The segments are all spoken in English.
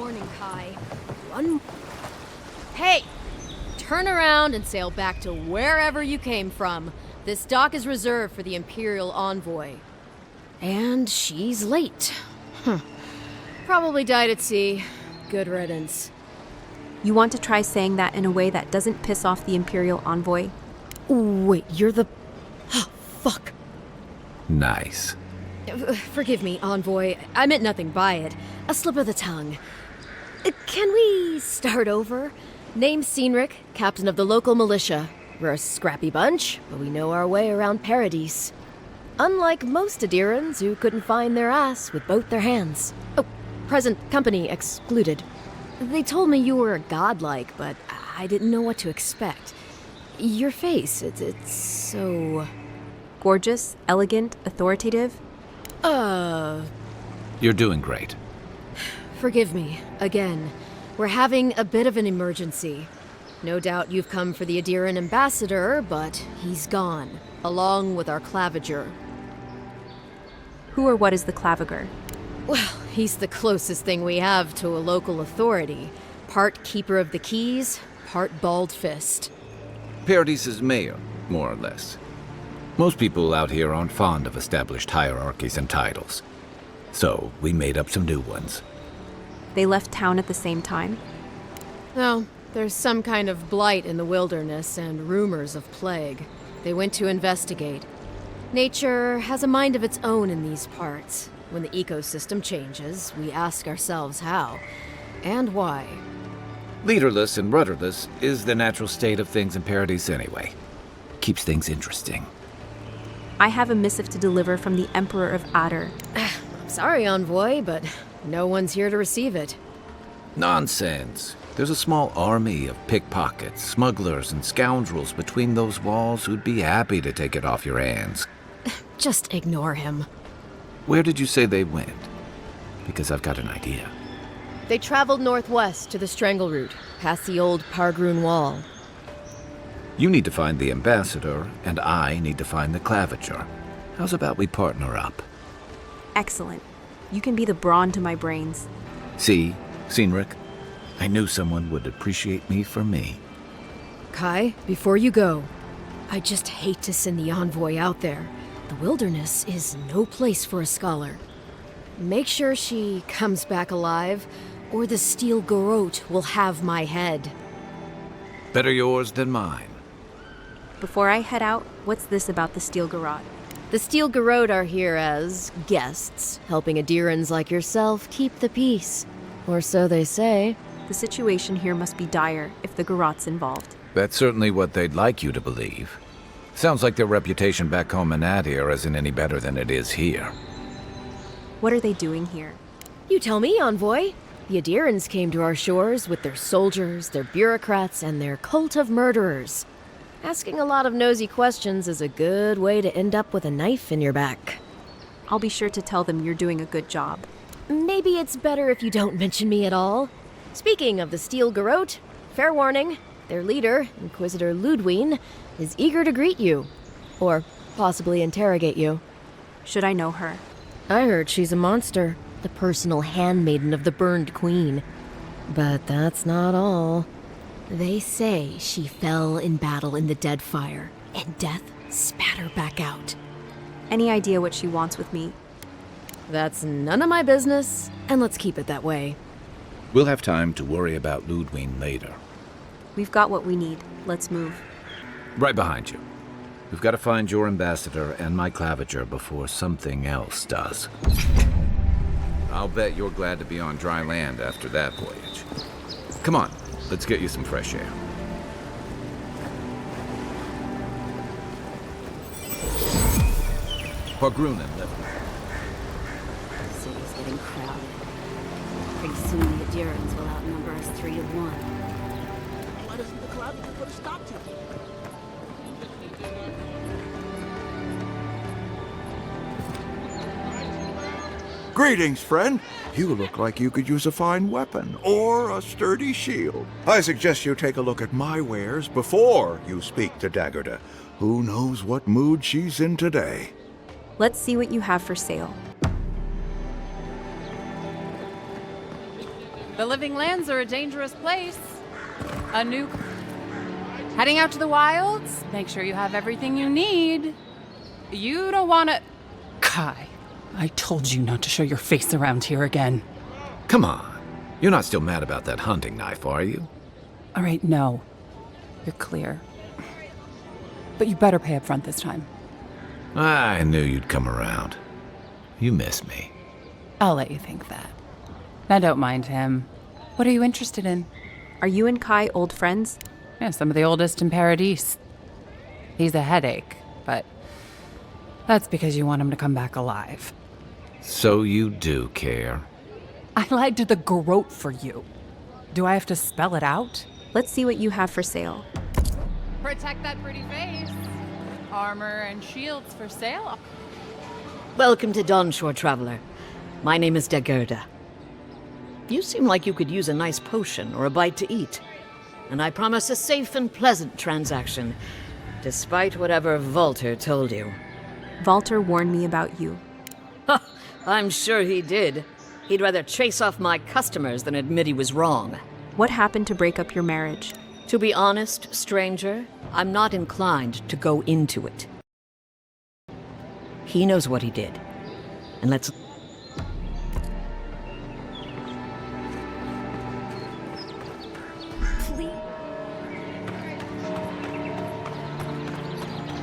warning, Kai. One... Hey! Turn around and sail back to wherever you came from. This dock is reserved for the Imperial Envoy. And she's late. Probably died at sea. Good riddance. You want to try saying that in a way that doesn't piss off the Imperial Envoy? Wait, you're the... Fuck. Nice. Forgive me, Envoy. I meant nothing by it. A slip of the tongue. Can we start over? Name's Cynric, captain of the local militia. We're a scrappy bunch, but we know our way around Paradise. Unlike most Adirans who couldn't find their ass with both their hands. Oh, present company excluded. They told me you were godlike, but I didn't know what to expect. Your face, it's so... Gorgeous, elegant, authoritative? You're doing great. Forgive me, again. We're having a bit of an emergency. No doubt you've come for the Adiran ambassador, but he's gone, along with our claviger. Who or what is the claviger? Well, he's the closest thing we have to a local authority. Part keeper of the keys, part bald fist. Paradise's mayor, more or less. Most people out here aren't fond of established hierarchies and titles. So, we made up some new ones. They left town at the same time? No, there's some kind of blight in the wilderness and rumors of plague. They went to investigate. Nature has a mind of its own in these parts. When the ecosystem changes, we ask ourselves how and why. Leaderless and rudderless is the natural state of things in Paradise anyway. Keeps things interesting. I have a missive to deliver from the Emperor of Adar. I'm sorry, Envoy, but no one's here to receive it. Nonsense. There's a small army of pickpockets, smugglers, and scoundrels between those walls who'd be happy to take it off your hands. Just ignore him. Where did you say they went? Because I've got an idea. They traveled northwest to the Strangle Route, past the old Pargroon Wall. You need to find the ambassador, and I need to find the claviger. How's about we partner up? Excellent. You can be the brawn to my brains. See, Cynric? I knew someone would appreciate me for me. Kai, before you go, I just hate to send the envoy out there. The wilderness is no place for a scholar. Make sure she comes back alive, or the steel garrote will have my head. Better yours than mine. Before I head out, what's this about the steel garrote? The steel garrote are here as guests, helping Adirans like yourself keep the peace. Or so they say. The situation here must be dire if the garrote's involved. That's certainly what they'd like you to believe. Sounds like their reputation back home in Adir isn't any better than it is here. What are they doing here? You tell me, Envoy. The Adirans came to our shores with their soldiers, their bureaucrats, and their cult of murderers. Asking a lot of nosy questions is a good way to end up with a knife in your back. I'll be sure to tell them you're doing a good job. Maybe it's better if you don't mention me at all. Speaking of the Steel Garrote, fair warning, their leader, Inquisitor Ludwine, is eager to greet you. Or possibly interrogate you. Should I know her? I heard she's a monster, the personal handmaiden of the Burned Queen. But that's not all. They say she fell in battle in the Deadfire, and death spat her back out. Any idea what she wants with me? That's none of my business, and let's keep it that way. We'll have time to worry about Ludwine later. We've got what we need. Let's move. Right behind you. We've got to find your ambassador and my claviger before something else does. I'll bet you're glad to be on dry land after that voyage. Come on, let's get you some fresh air. Pargrunen left. The city's getting crowded. Pretty soon the Adirans will outnumber us 3-1. Why doesn't the cloud put a stop to it? Greetings, friend. You look like you could use a fine weapon or a sturdy shield. I suggest you take a look at my wares before you speak to Daggerda. Who knows what mood she's in today? Let's see what you have for sale. The living lands are a dangerous place. A nuke. Heading out to the wilds? Make sure you have everything you need. You don't want to... Kai, I told you not to show your face around here again. Come on. You're not still mad about that hunting knife, are you? All right, no. You're clear. But you better pay up front this time. I knew you'd come around. You miss me. I'll let you think that. Now don't mind him. What are you interested in? Are you and Kai old friends? Yeah, some of the oldest in Paradise. He's a headache, but that's because you want him to come back alive. So you do care. I lied to the Garrote for you. Do I have to spell it out? Let's see what you have for sale. Protect that pretty face. Armor and shields for sale. Welcome to Dawnshore, Traveler. My name is Dagerda. You seem like you could use a nice potion or a bite to eat. And I promise a safe and pleasant transaction, despite whatever Walter told you. Walter warned me about you. I'm sure he did. He'd rather chase off my customers than admit he was wrong. What happened to break up your marriage? To be honest, stranger, I'm not inclined to go into it. He knows what he did. And let's...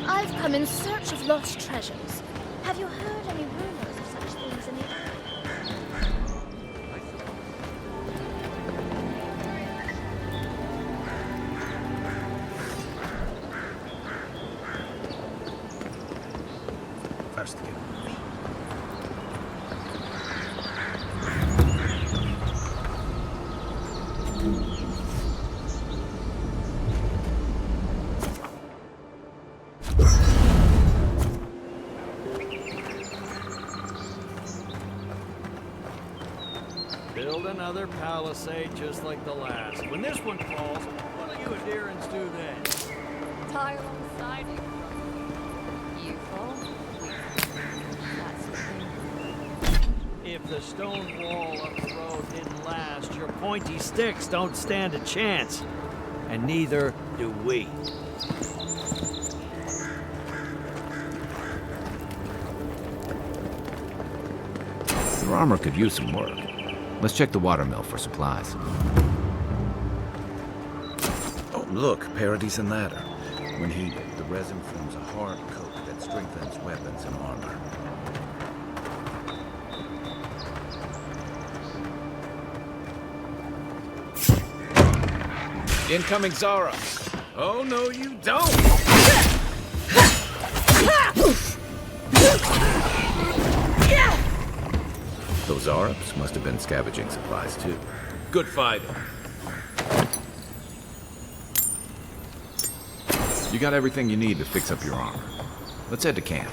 I've come in search of lost treasures. Have you heard any rumors of such things in the area? First again. Build another palisade just like the last. When this one falls, what do you adherents do then? Tie alongside you. You fall. If the stone wall up the road didn't last, your pointy sticks don't stand a chance. And neither do we. Your armor could use some work. Let's check the watermill for supplies. Oh, look, Paradise and Ladder. When heated, the resin forms a hard coat that strengthens weapons and armor. Incoming Zara! Oh, no, you don't! Those Arabs must have been scavenging supplies, too. Good fighting. You got everything you need to fix up your armor. Let's head to camp.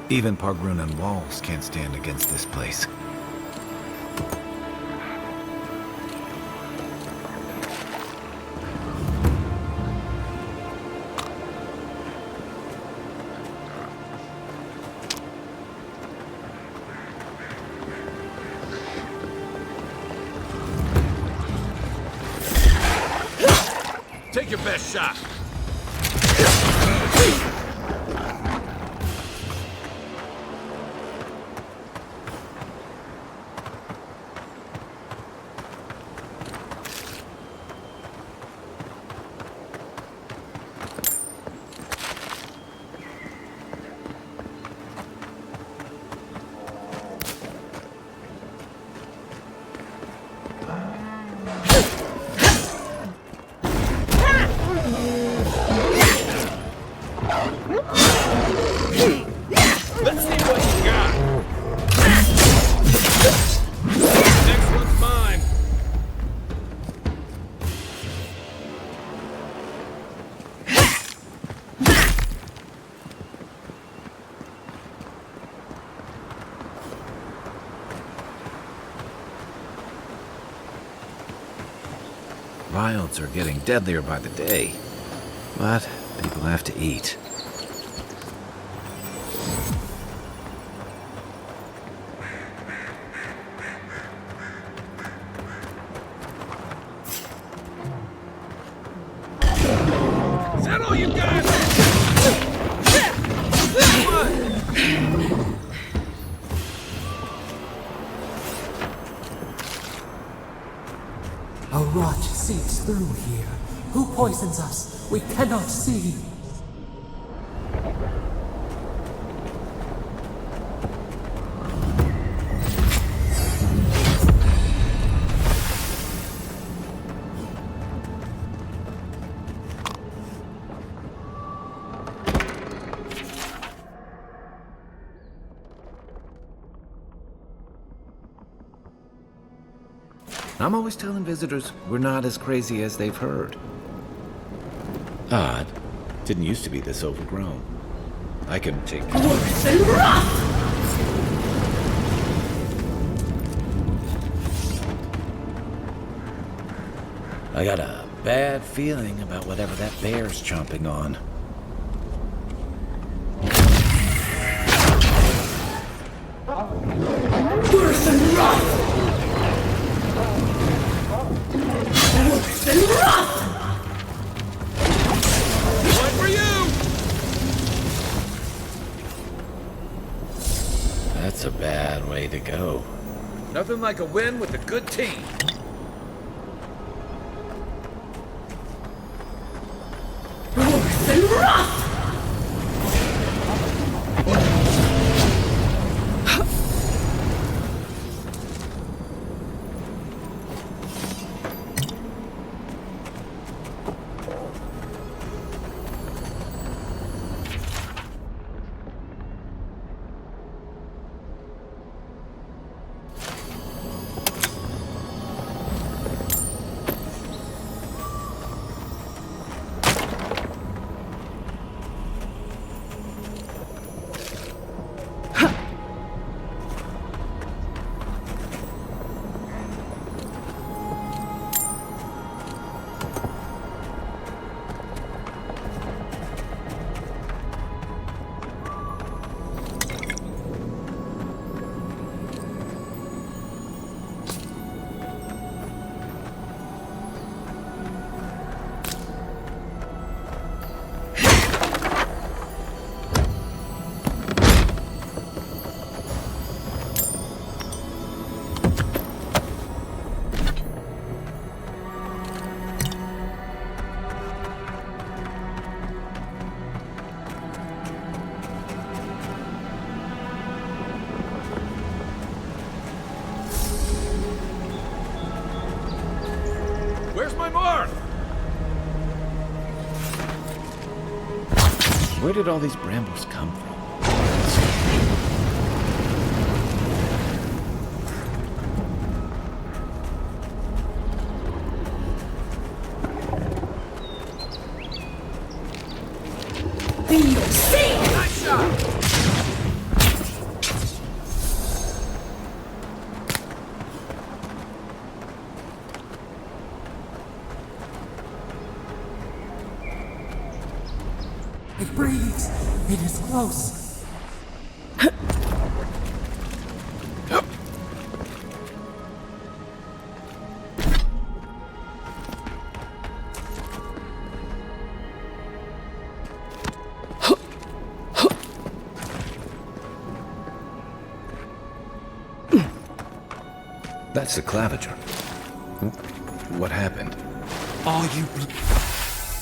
Even Pargrunan walls can't stand against this place. Take your best shot. wilds are getting deadlier by the day. But people have to eat. Is that all you got? A rot seeps through here. Who poisons us? We cannot see. I'm always telling visitors we're not as crazy as they've heard. Odd. Didn't used to be this overgrown. I can take... I got a bad feeling about whatever that bear's chomping on. Worse than rough! Worse than rough! One for you! That's a bad way to go. Nothing like a win with a good team. Worse than rough! Where's my mark? Where did all these brambles come from? Nice shot! It breathes. It is close. That's the claviger. What happened? Are you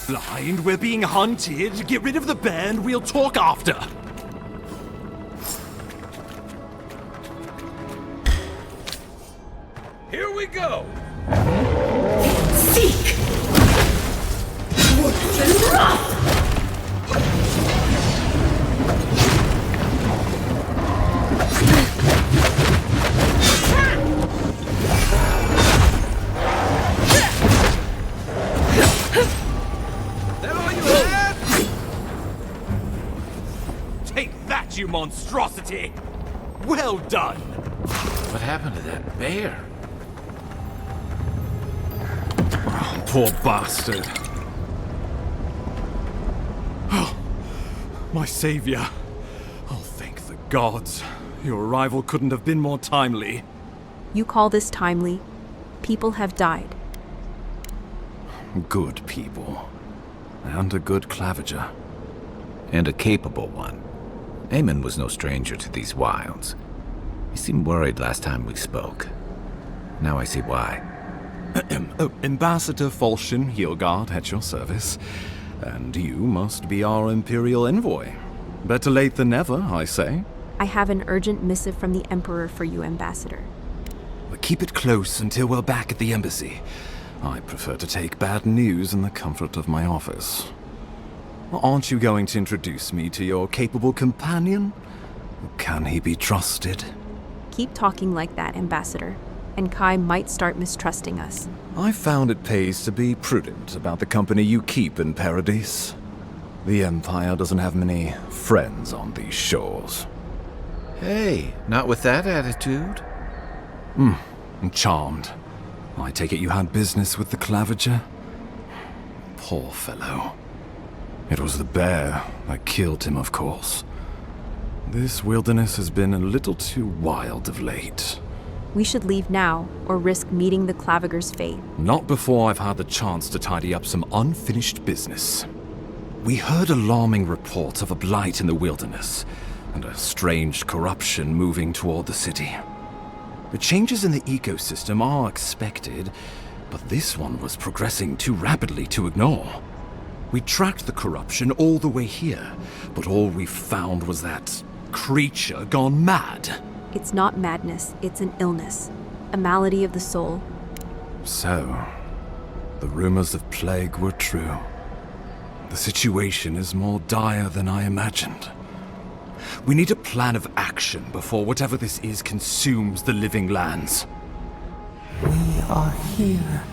blind? We're being hunted. Get rid of the band. We'll talk after. Here we go! Seek! Worse than rough! You monstrosity! Well done! What happened to that bear? poor bastard. Oh, my savior. Oh, thank the gods. Your arrival couldn't have been more timely. You call this timely? People have died. Good people. And a good claviger. And a capable one. Eamon was no stranger to these wilds. He seemed worried last time we spoke. Now I see why. Ambassador Falchion Heelguard at your service. And you must be our Imperial envoy. Better late than never, I say. I have an urgent missive from the Emperor for you, Ambassador. But keep it close until we're back at the embassy. I prefer to take bad news in the comfort of my office. Aren't you going to introduce me to your capable companion? Can he be trusted? Keep talking like that, Ambassador, and Kai might start mistrusting us. I found it pays to be prudent about the company you keep in Paradise. The Empire doesn't have many friends on these shores. Hey, not with that attitude. I'm charmed. I take it you had business with the claviger? Poor fellow. It was the bear that killed him, of course. This wilderness has been a little too wild of late. We should leave now, or risk meeting the claviger's fate. Not before I've had the chance to tidy up some unfinished business. We heard alarming reports of a blight in the wilderness, and a strange corruption moving toward the city. The changes in the ecosystem are expected, but this one was progressing too rapidly to ignore. We tracked the corruption all the way here, but all we found was that creature gone mad. It's not madness, it's an illness. A malady of the soul. So, the rumors of plague were true. The situation is more dire than I imagined. We need a plan of action before whatever this is consumes the living lands. We are here.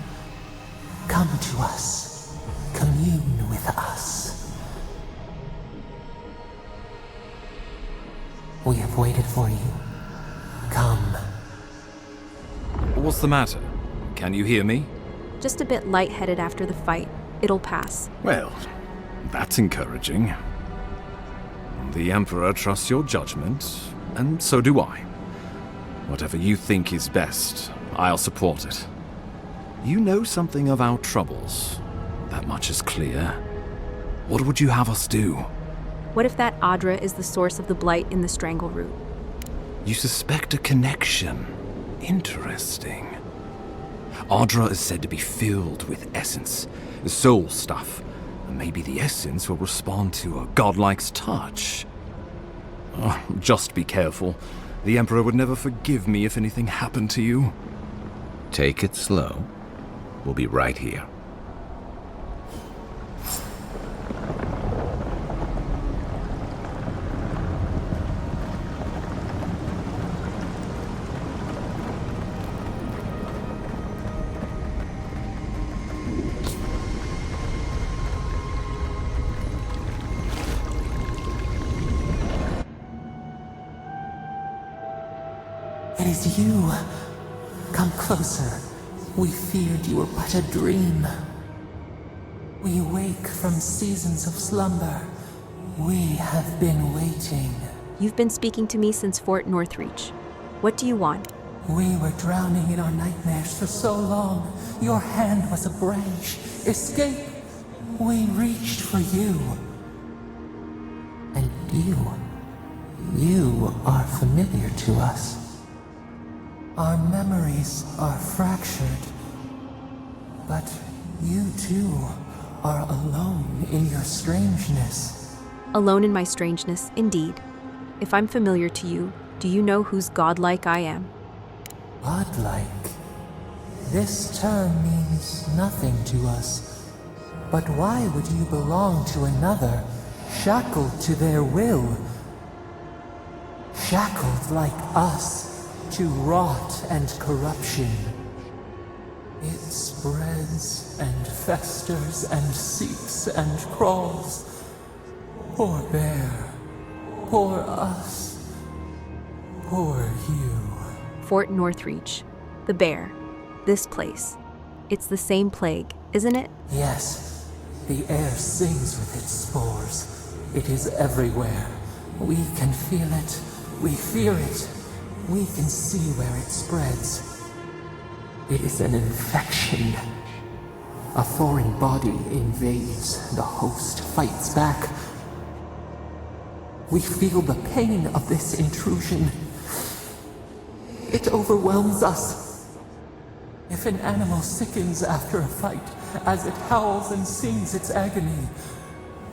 Come to us. Commune with us. We have waited for you. Come. What's the matter? Can you hear me? Just a bit lightheaded after the fight. It'll pass. Well, that's encouraging. The Emperor trusts your judgment, and so do I. Whatever you think is best, I'll support it. You know something of our troubles. That much is clear. What would you have us do? What if that Adra is the source of the blight in the Strangle Root? You suspect a connection. Interesting. Adra is said to be filled with essence, soul stuff. Maybe the essence will respond to a godlike's touch. Oh, just be careful. The Emperor would never forgive me if anything happened to you. Take it slow. We'll be right here. It is you. Come closer. We feared you were but a dream. We wake from seasons of slumber. We have been waiting. You've been speaking to me since Fort Northreach. What do you want? We were drowning in our nightmares for so long. Your hand was a branch. Escape! We reached for you. And you are familiar to us. Our memories are fractured. But you too are alone in your strangeness. Alone in my strangeness, indeed. If I'm familiar to you, do you know whose godlike I am? Godlike? This term means nothing to us. But why would you belong to another, shackled to their will? Shackled like us to rot and corruption. It spreads and festers and seeps and crawls. Poor bear. Poor us. Poor you. Fort Northreach. The Bear. This place. It's the same plague, isn't it? Yes, the air sings with its spores. It is everywhere. We can feel it. We fear it. We can see where it spreads. It is an infection. A foreign body invades. The host fights back. We feel the pain of this intrusion. It overwhelms us. If an animal sickens after a fight, as it howls and sings its agony,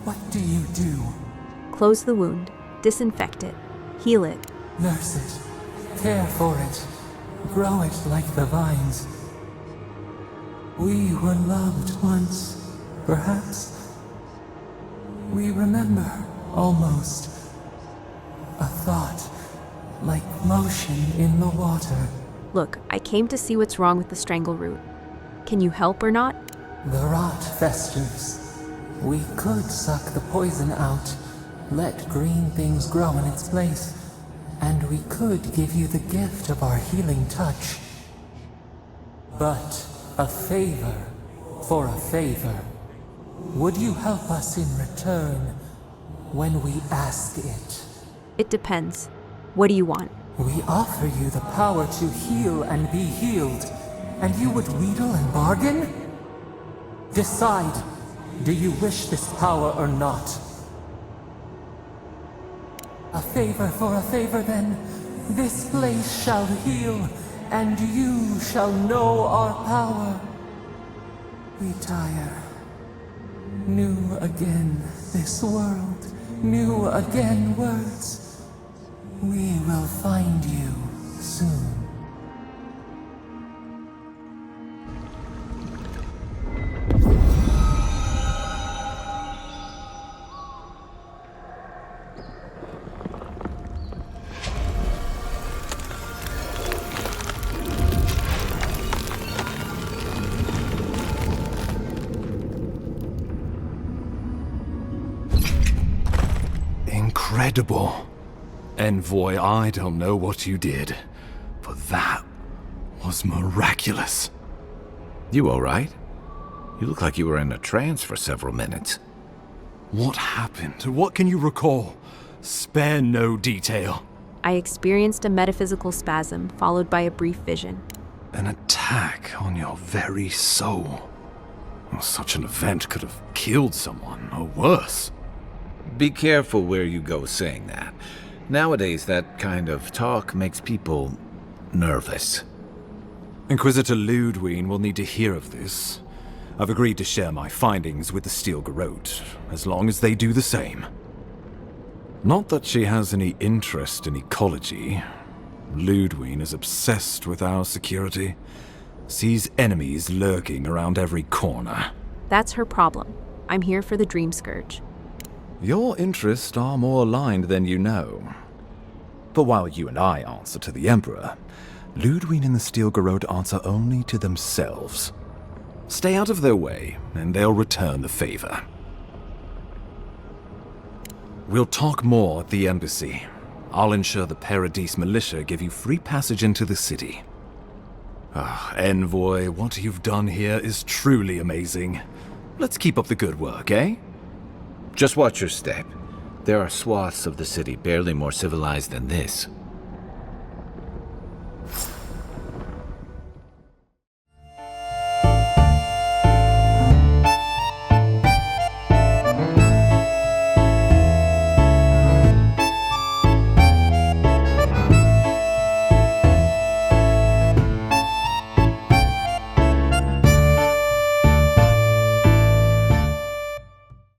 what do you do? Close the wound, disinfect it, heal it. Nurse it, care for it, grow it like the vines. We were loved once, perhaps. We remember, almost. A thought, like motion in the water. Look, I came to see what's wrong with the strangleroot. Can you help or not? The rot festers. We could suck the poison out, let green things grow in its place, and we could give you the gift of our healing touch. But a favor for a favor. Would you help us in return when we ask it? It depends. What do you want? We offer you the power to heal and be healed, and you would wheedle and bargain? Decide. Do you wish this power or not? A favor for a favor, then. This place shall heal, and you shall know our power. We tire. New again this world, new again words. We will find you soon. Incredible. Envoy, I don't know what you did, but that was miraculous. You all right? You look like you were in a trance for several minutes. What happened? What can you recall? Spare no detail. I experienced a metaphysical spasm, followed by a brief vision. An attack on your very soul. Well, such an event could have killed someone, or worse. Be careful where you go saying that. Nowadays, that kind of talk makes people nervous. Inquisitor Ludwig will need to hear of this. I've agreed to share my findings with the Steel Garrote, as long as they do the same. Not that she has any interest in ecology. Ludwig is obsessed with our security. Sees enemies lurking around every corner. That's her problem. I'm here for the Dream Scourge. Your interests are more aligned than you know. But while you and I answer to the Emperor, Ludwig and the Steel Garrote answer only to themselves. Stay out of their way, and they'll return the favor. We'll talk more at the embassy. I'll ensure the Paradise militia give you free passage into the city. Envoy, what you've done here is truly amazing. Let's keep up the good work, eh? Just watch your step. There are swaths of the city barely more civilized than this.